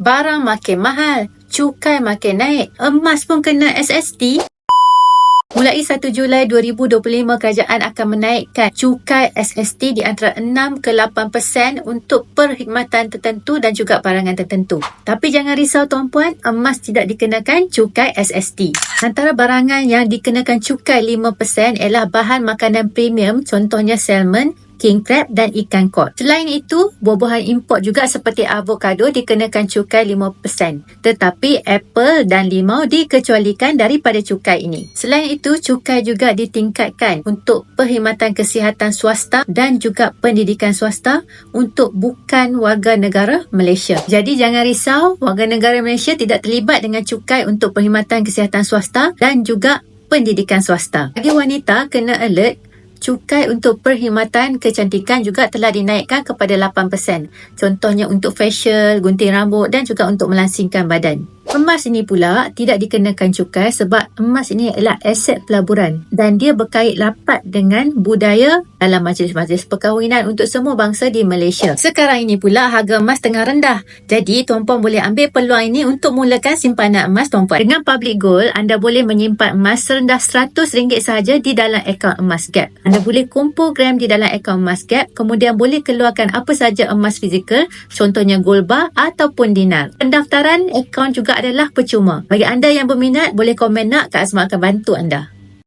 Barang makin mahal, cukai makin naik, emas pun kena SST. Mulai 1 Julai 2025, kerajaan akan menaikkan cukai SST di antara 6 ke 8% untuk perkhidmatan tertentu dan juga barangan tertentu. Tapi jangan risau tuan-puan, emas tidak dikenakan cukai SST. Antara barangan yang dikenakan cukai 5% ialah bahan makanan premium, contohnya salmon, king crab dan ikan kod. Selain itu, buah-buahan import juga seperti avocado dikenakan cukai 5%. Tetapi apple dan limau dikecualikan daripada cukai ini. Selain itu, cukai juga ditingkatkan untuk perkhidmatan kesihatan swasta dan juga pendidikan swasta untuk bukan warga negara Malaysia. Jadi jangan risau, warga negara Malaysia tidak terlibat dengan cukai untuk perkhidmatan kesihatan swasta dan juga pendidikan swasta. Bagi wanita, kena alert. Cukai untuk perkhidmatan kecantikan juga telah dinaikkan kepada 8%. Contohnya untuk facial, gunting rambut dan juga untuk melangsingkan badan. Emas ini pula tidak dikenakan cukai sebab emas ini adalah aset pelaburan dan dia berkait rapat dengan budaya dalam majlis-majlis perkahwinan untuk semua bangsa di Malaysia. Sekarang ini pula harga emas tengah rendah. Jadi tuan-puan boleh ambil peluang ini untuk mulakan simpanan emas tuan-puan. Dengan Public Gold, anda boleh menyimpan emas serendah RM100 sahaja di dalam akaun Emas Gap. Anda boleh kumpul gram di dalam akaun Emas Gap, kemudian boleh keluarkan apa saja emas fizikal, contohnya gold bar ataupun dinar. Pendaftaran akaun juga adalah percuma. Bagi anda yang berminat, boleh komen nak, Kak Asma akan bantu anda.